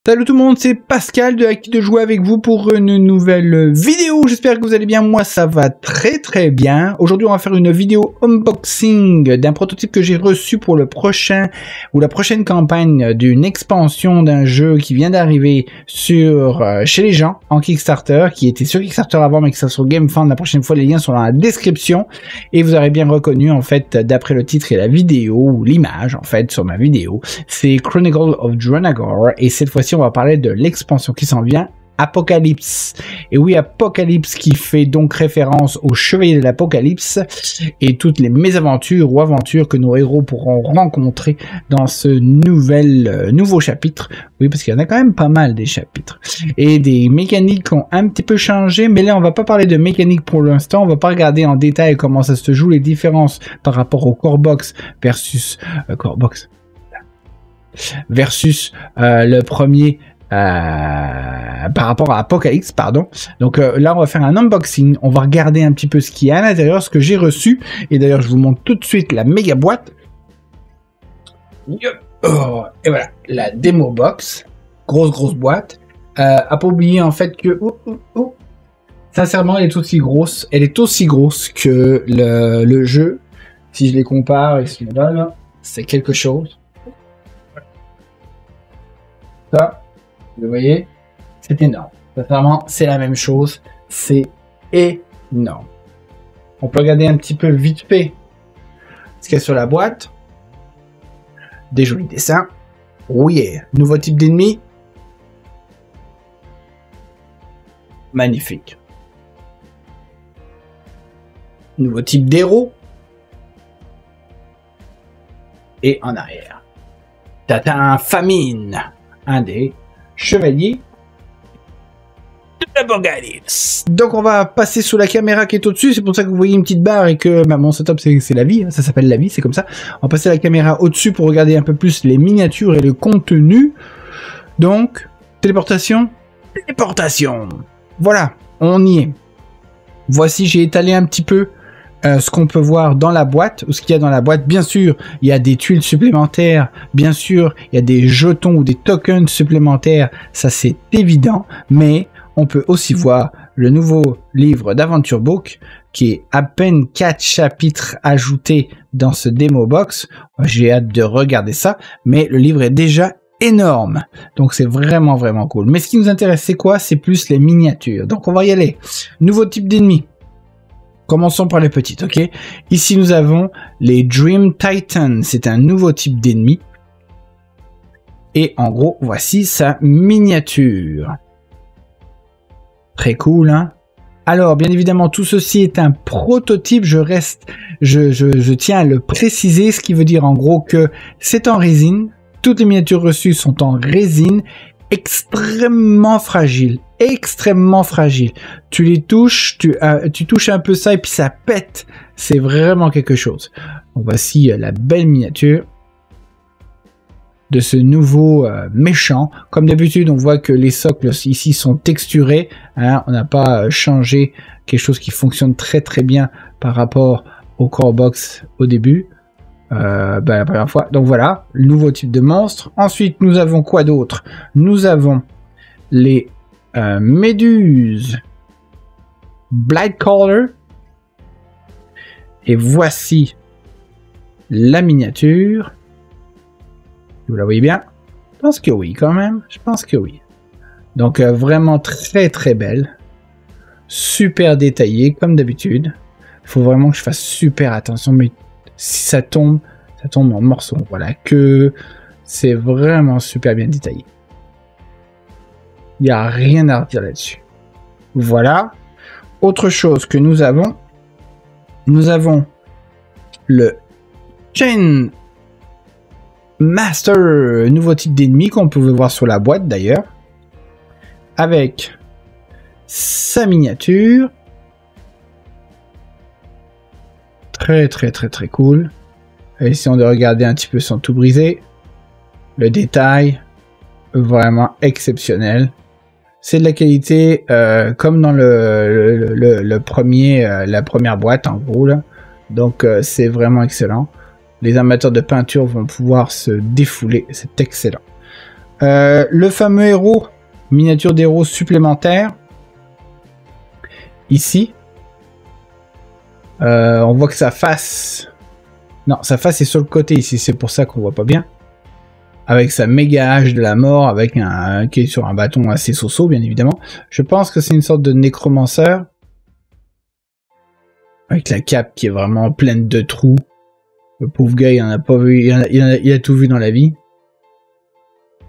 Salut tout le monde, c'est Pascal de Actu de jouer avec vous pour une nouvelle vidéo. J'espère que vous allez bien, moi ça va très bien. Aujourd'hui on va faire une vidéo unboxing d'un prototype que j'ai reçu pour le prochain ou la prochaine campagne d'une expansion d'un jeu qui vient d'arriver sur chez les gens en Kickstarter, qui était sur Kickstarter avant mais qui sera sur GameFound la prochaine fois. Les liens sont dans la description et vous aurez bien reconnu en fait d'après le titre et la vidéo ou l'image en fait sur ma vidéo, c'est Chronicle of Dronagor et cette fois-ci on va parler de l'expansion qui s'en vient, Apocalypse. Et oui, Apocalypse qui fait donc référence aux Chevaliers de l'Apocalypse et toutes les mésaventures ou aventures que nos héros pourront rencontrer dans ce nouveau chapitre. Oui, parce qu'il y en a quand même pas mal des chapitres. Et des mécaniques ont un petit peu changé, mais là on va pas parler de mécanique pour l'instant, on va pas regarder en détail comment ça se joue, les différences par rapport au Core Box versus le premier par rapport à Apocalypse, pardon. Donc là on va faire un unboxing, on va regarder un petit peu ce qu'il y a à l'intérieur, ce que j'ai reçu, et d'ailleurs je vous montre tout de suite la méga boîte. Oh, et voilà, la démo box, grosse boîte. À pas oublier en fait que sincèrement elle est aussi grosse, que le jeu. Si je les compare et celui-là, là, c'est quelque chose. Ça, vous voyez, c'est énorme. Sincèrement, c'est la même chose. C'est énorme. On peut regarder un petit peu vite fait ce qu'il y a sur la boîte. Des jolis dessins. Oui, nouveau type d'ennemi. Magnifique. Nouveau type d'héros. Et en arrière, t'as Famine, un des chevaliers de l'Apocalypse. Donc on va passer sous la caméra qui est au-dessus, c'est pour ça que vous voyez une petite barre et que mon setup c'est la vie, hein, ça s'appelle la vie, c'est comme ça. On va passer la caméra au-dessus pour regarder un peu plus les miniatures et le contenu. Donc, téléportation. Voilà, on y est. Voici, j'ai étalé un petit peu ce qu'on peut voir dans la boîte, ou ce qu'il y a dans la boîte. Bien sûr, il y a des tuiles supplémentaires, bien sûr, il y a des jetons ou des tokens supplémentaires, ça c'est évident, mais on peut aussi voir le nouveau livre d'Aventure Book, qui est à peine 4 chapitres ajoutés dans ce démo box. J'ai hâte de regarder ça, mais le livre est déjà énorme, donc c'est vraiment cool. Mais ce qui nous intéresse, c'est quoi? C'est plus les miniatures, donc on va y aller. Nouveau type d'ennemi. Commençons par les petites, ok? Ici, nous avons les Dream Titans. C'est un nouveau type d'ennemi. Et en gros, voici sa miniature. Très cool, hein? Alors, bien évidemment, tout ceci est un prototype. Je tiens à le préciser, ce qui veut dire en gros que c'est en résine. Toutes les miniatures reçues sont en résine. Extrêmement fragile. Tu les touches, tu touches un peu ça et puis ça pète. C'est vraiment quelque chose. Donc voici la belle miniature de ce nouveau méchant. Comme d'habitude, on voit que les socles ici sont texturés. Hein, on n'a pas changé quelque chose qui fonctionne très bien par rapport au Core Box au début. La première fois. Donc voilà, le nouveau type de monstre. Ensuite, nous avons quoi d'autre? Nous avons les méduses Blightcaller. Et voici la miniature. Vous la voyez bien? Je pense que oui, quand même. Je pense que oui. Donc vraiment très belle. Super détaillée, comme d'habitude. Il faut vraiment que je fasse super attention, mais si ça tombe en morceaux. Voilà, que c'est vraiment super bien détaillé. Il n'y a rien à redire là-dessus. Voilà. Autre chose que nous avons le Chain Master, nouveau type d'ennemi qu'on pouvait voir sur la boîte d'ailleurs, avec sa miniature. Très cool. Essayons de regarder un petit peu sans tout briser. Le détail, vraiment exceptionnel. C'est de la qualité comme dans la première boîte en gros là. Donc c'est vraiment excellent. Les amateurs de peinture vont pouvoir se défouler, c'est excellent. Le fameux héros, miniature d'héros supplémentaire. Ici. On voit que sa face... Non, sa face est sur le côté ici, c'est pour ça qu'on voit pas bien. Avec sa méga hache de la mort, avec un qui est sur un bâton assez so-so, bien évidemment. Je pense que c'est une sorte de nécromanceur. Avec la cape qui est vraiment pleine de trous. Le pauvre gars, il en a pas vu, il a tout vu dans la vie.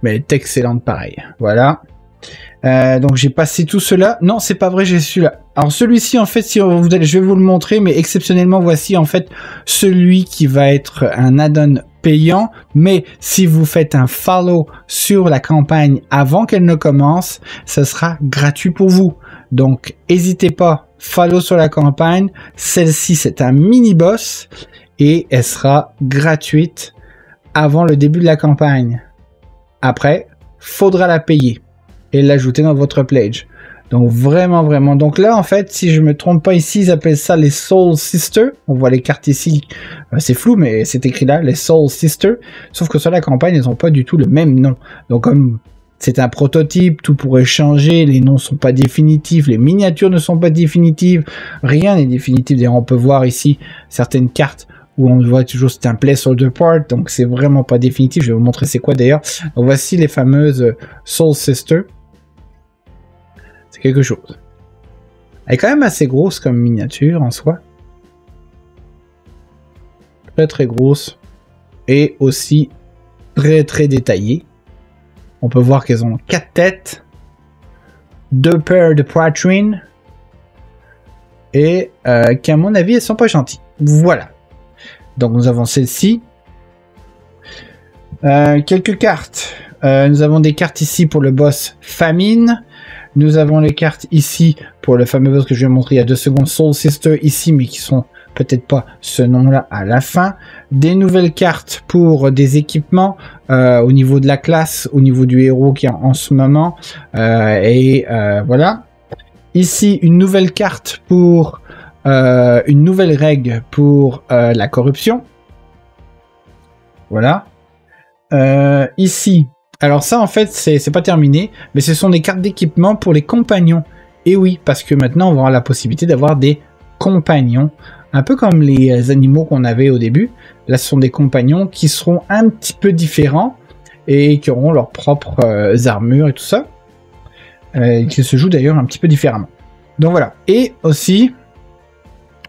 Mais elle est excellente pareil. Voilà. Donc j'ai passé tout cela. Non, c'est pas vrai, j'ai celui-là. Alors celui-ci, en fait, si vous allez, je vais vous le montrer, mais exceptionnellement, voici en fait celui qui va être un add-on payant. Mais si vous faites un follow sur la campagne avant qu'elle ne commence, ce sera gratuit pour vous. Donc n'hésitez pas, follow sur la campagne. Celle-ci, c'est un mini-boss et elle sera gratuite avant le début de la campagne. Après, faudra la payer et l'ajouter dans votre pledge. Donc vraiment, vraiment. Donc là, en fait, si je me trompe pas ici, ils appellent ça les Soul Sisters. On voit les cartes ici. C'est flou, mais c'est écrit là, les Soul Sisters. Sauf que sur la campagne, elles n'ont pas du tout le même nom. Donc comme c'est un prototype, tout pourrait changer, les noms sont pas définitifs, les miniatures ne sont pas définitives, rien n'est définitif. D'ailleurs, on peut voir ici certaines cartes où on voit toujours c'est un placeholder part, donc c'est vraiment pas définitif. Je vais vous montrer c'est quoi d'ailleurs. Donc voici les fameuses Soul Sisters. C'est quelque chose. Elle est quand même assez grosse comme miniature en soi. Très très grosse. Et aussi très très détaillée. On peut voir qu'elles ont 4 têtes. 2 paires de poitrines. Et qu'à mon avis elles sont pas gentilles. Voilà. Donc nous avons celle-ci. Quelques cartes. Nous avons des cartes ici pour le boss Famine. Nous avons les cartes ici pour le fameux boss que je vais montrer il y a 2 secondes, Soul Sister ici, mais qui sont peut-être pas ce nom-là à la fin. Des nouvelles cartes pour des équipements au niveau de la classe, au niveau du héros qui est en ce moment. Voilà. Ici, une nouvelle carte pour une nouvelle règle pour la corruption. Voilà. Ici. Alors ça, en fait, c'est pas terminé, mais ce sont des cartes d'équipement pour les compagnons. Et oui, parce que maintenant, on va avoir la possibilité d'avoir des compagnons, un peu comme les animaux qu'on avait au début. Là, ce sont des compagnons qui seront un petit peu différents et qui auront leurs propres armures et tout ça, qui se jouent d'ailleurs un petit peu différemment. Donc voilà. Et aussi,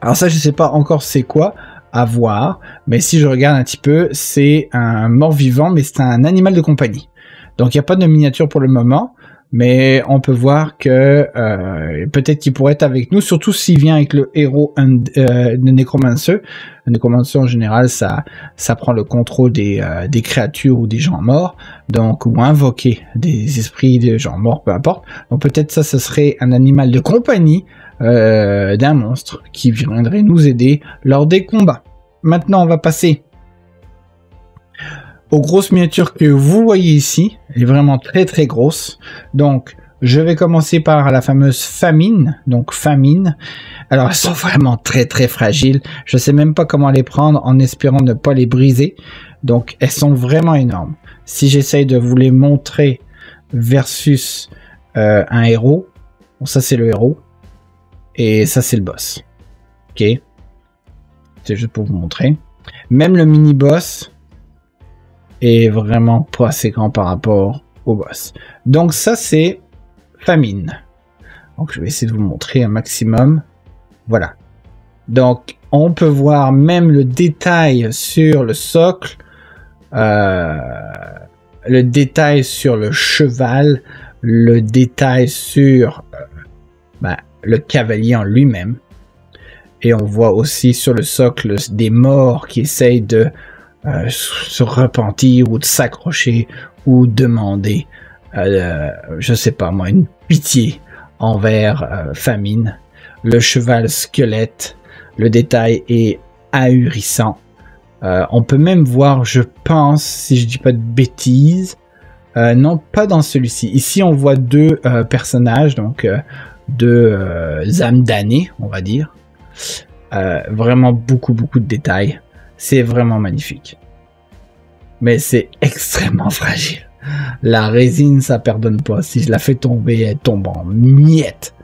alors ça, je sais pas encore c'est quoi, à voir, mais si je regarde un petit peu, c'est un mort-vivant, mais c'est un animal de compagnie. Donc il n'y a pas de miniature pour le moment, mais on peut voir que peut-être qu'il pourrait être avec nous, surtout s'il vient avec le héros de Necromancer. Le Necromancer en général, ça prend le contrôle des créatures ou des gens morts, donc ou invoquer des esprits des gens morts, peu importe. Donc peut-être ça, ce serait un animal de compagnie d'un monstre qui viendrait nous aider lors des combats. Maintenant, on va passer aux grosses miniatures que vous voyez ici. Elle est vraiment très très grosse. Donc, je vais commencer par la fameuse Famine. Donc, Famine. Alors, elles sont vraiment très très fragiles. Je sais même pas comment les prendre en espérant ne pas les briser. Donc, elles sont vraiment énormes. Si j'essaye de vous les montrer versus un héros. Bon, ça c'est le héros. Et ça c'est le boss. Ok. C'est juste pour vous montrer. Même le mini-boss est vraiment pas assez grand par rapport au boss. Donc ça c'est Famine. Donc je vais essayer de vous montrer un maximum. Voilà. Donc on peut voir même le détail sur le socle. Le détail sur le cheval. Le détail sur le cavalier en lui-même. Et on voit aussi sur le socle des morts qui essayent de se repentir ou de s'accrocher ou demander, je sais pas moi, une pitié envers Famine. Le cheval squelette, le détail est ahurissant. On peut même voir, je pense, si je dis pas de bêtises, non pas dans celui-ci. Ici on voit 2 personnages, donc 2 âmes damnées, on va dire. Vraiment beaucoup de détails. C'est vraiment magnifique. Mais c'est extrêmement fragile. La résine, ça pardonne pas. Si je la fais tomber, elle tombe en miettes.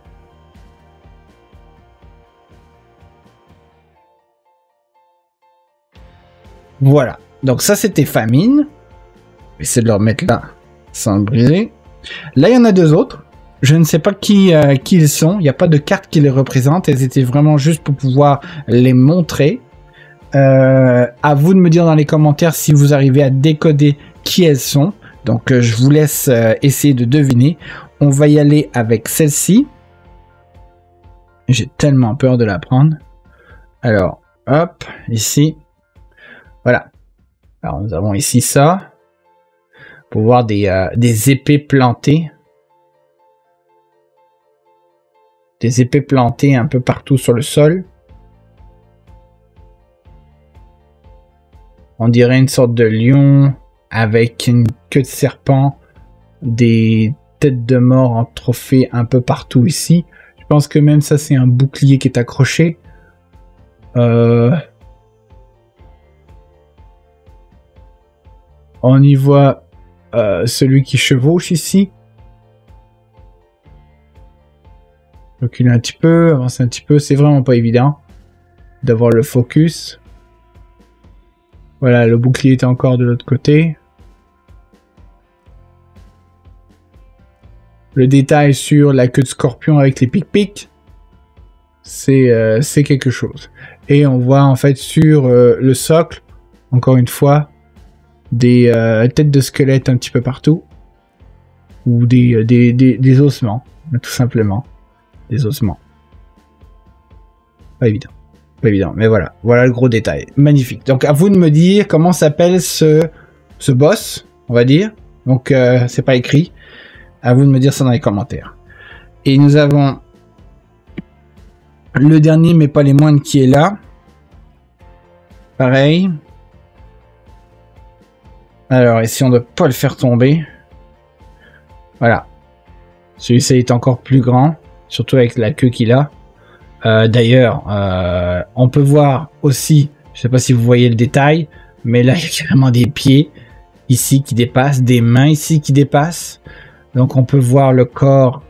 Voilà. Donc ça, c'était Famine. Je vais essayer de le remettre là, sans le briser. Là, il y en a deux autres. Je ne sais pas qui ils sont. Il n'y a pas de carte qui les représente. Elles étaient vraiment juste pour pouvoir les montrer. À vous de me dire dans les commentaires si vous arrivez à décoder qui elles sont. Donc, je vous laisse essayer de deviner. On va y aller avec celle-ci. J'ai tellement peur de la prendre. Alors, hop, ici. Voilà. Alors, nous avons ici ça. Pour voir des épées plantées. Des épées plantées un peu partout sur le sol. On dirait une sorte de lion avec une queue de serpent, des têtes de mort en trophée un peu partout ici. Je pense que même ça, c'est un bouclier qui est accroché. On y voit celui qui chevauche ici. Reculer un petit peu, avancer un petit peu, c'est vraiment pas évident d'avoir le focus. Voilà, le bouclier est encore de l'autre côté. Le détail sur la queue de scorpion avec les pic-pics, c'est quelque chose. Et on voit en fait sur le socle, encore une fois, des têtes de squelettes un petit peu partout. Ou des ossements, tout simplement. Des ossements. Pas évident. Pas évident, mais voilà. Voilà le gros détail. Magnifique. Donc, à vous de me dire comment s'appelle ce boss, on va dire. Donc, c'est pas écrit. À vous de me dire ça dans les commentaires. Et nous avons le dernier, mais pas les moindres, qui est là. Pareil. Alors, essayons de ne pas le faire tomber. Voilà. Celui-ci est encore plus grand. Surtout avec la queue qu'il a. D'ailleurs, on peut voir aussi, je sais pas si vous voyez le détail, mais là il y a carrément des pieds ici qui dépassent, des mains ici qui dépassent. Donc on peut voir le corps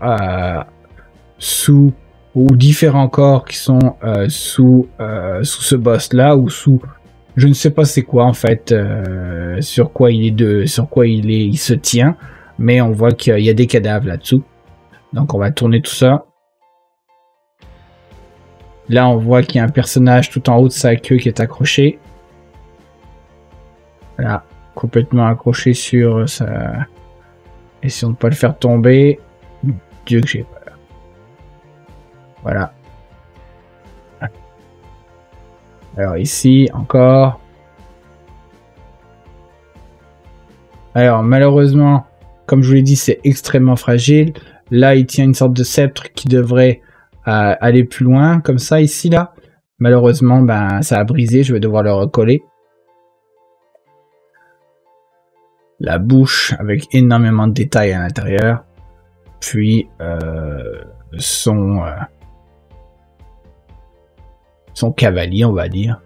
sous, ou différents corps qui sont sous ce boss là, ou sous, je ne sais pas c'est quoi en fait, sur quoi il se tient, mais on voit qu'il y a des cadavres là-dessous. Donc on va tourner tout ça. Là, on voit qu'il y a un personnage tout en haut de sa queue qui est accroché. Voilà, complètement accroché sur sa... Essayons de ne pas le faire tomber. Dieu que j'ai peur. Voilà. Alors ici, encore. Alors malheureusement, comme je vous l'ai dit, c'est extrêmement fragile. Là, il tient une sorte de sceptre qui devrait aller plus loin, comme ça, ici, là. Malheureusement, ben, ça a brisé, je vais devoir le recoller. La bouche, avec énormément de détails à l'intérieur. Puis, son cavalier, on va dire.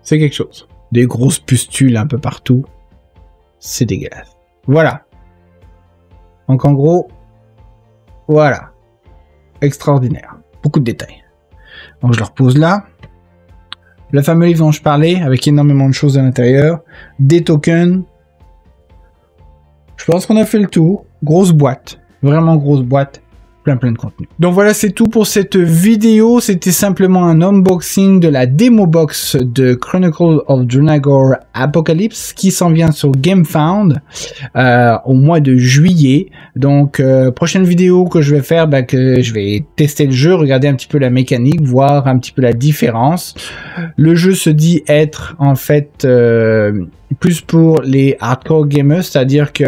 C'est quelque chose. Des grosses pustules un peu partout. C'est dégueulasse. Voilà. Donc, en gros, voilà. Extraordinaire. Beaucoup de détails. Donc je le repose là. Le fameux livre dont je parlais, avec énormément de choses à l'intérieur. Des tokens. Je pense qu'on a fait le tour. Grosse boîte. Vraiment grosse boîte. Plein de contenu. Donc voilà, c'est tout pour cette vidéo. C'était simplement un unboxing de la démo box de Chronicle of Drunagor Apocalypse qui s'en vient sur GameFound au mois de juillet. Donc prochaine vidéo que je vais faire, que je vais tester le jeu, regarder un petit peu la mécanique, voir un petit peu la différence. Le jeu se dit être en fait plus pour les hardcore gamers, c'est-à-dire que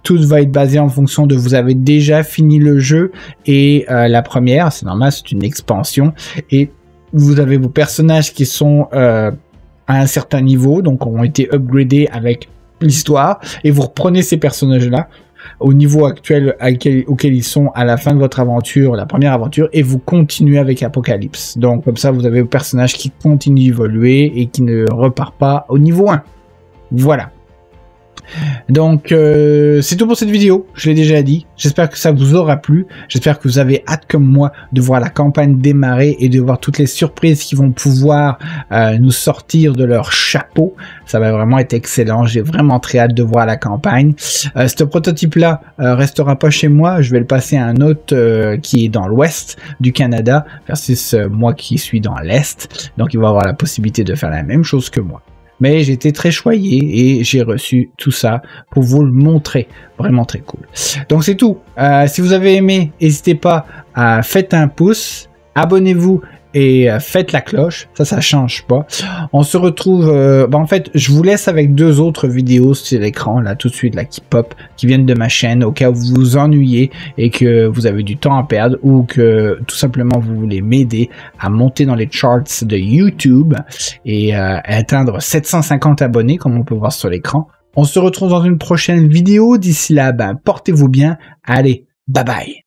tout va être basé en fonction de vous avez déjà fini le jeu et la première, c'est normal, c'est une expansion et vous avez vos personnages qui sont à un certain niveau, donc ont été upgradés avec l'histoire et vous reprenez ces personnages-là au niveau actuel auquel ils sont à la fin de votre aventure, la première aventure, et vous continuez avec Apocalypse. Donc comme ça, vous avez vos personnages qui continuent d'évoluer et qui ne repartent pas au niveau 1. Voilà. Donc c'est tout pour cette vidéo, je l'ai déjà dit. J'espère que ça vous aura plu. J'espère que vous avez hâte comme moi de voir la campagne démarrer et de voir toutes les surprises qui vont pouvoir nous sortir de leur chapeau. Ça va vraiment être excellent. J'ai vraiment très hâte de voir la campagne. Ce prototype-là restera pas chez moi. Je vais le passer à un autre qui est dans l'ouest du Canada versus moi qui suis dans l'est. Donc il va avoir la possibilité de faire la même chose que moi. Mais j'ai été très choyé et j'ai reçu tout ça pour vous le montrer. Vraiment très cool. Donc c'est tout. Si vous avez aimé, n'hésitez pas à faites un pouce, abonnez-vous et faites la cloche. Ça change pas. On se retrouve... en fait, je vous laisse avec 2 autres vidéos sur l'écran, là, tout de suite, là, qui pop, qui viennent de ma chaîne, au cas où vous vous ennuyez et que vous avez du temps à perdre ou que, tout simplement, vous voulez m'aider à monter dans les charts de YouTube et atteindre 750 abonnés, comme on peut voir sur l'écran. On se retrouve dans une prochaine vidéo. D'ici là, portez-vous bien. Allez, bye bye.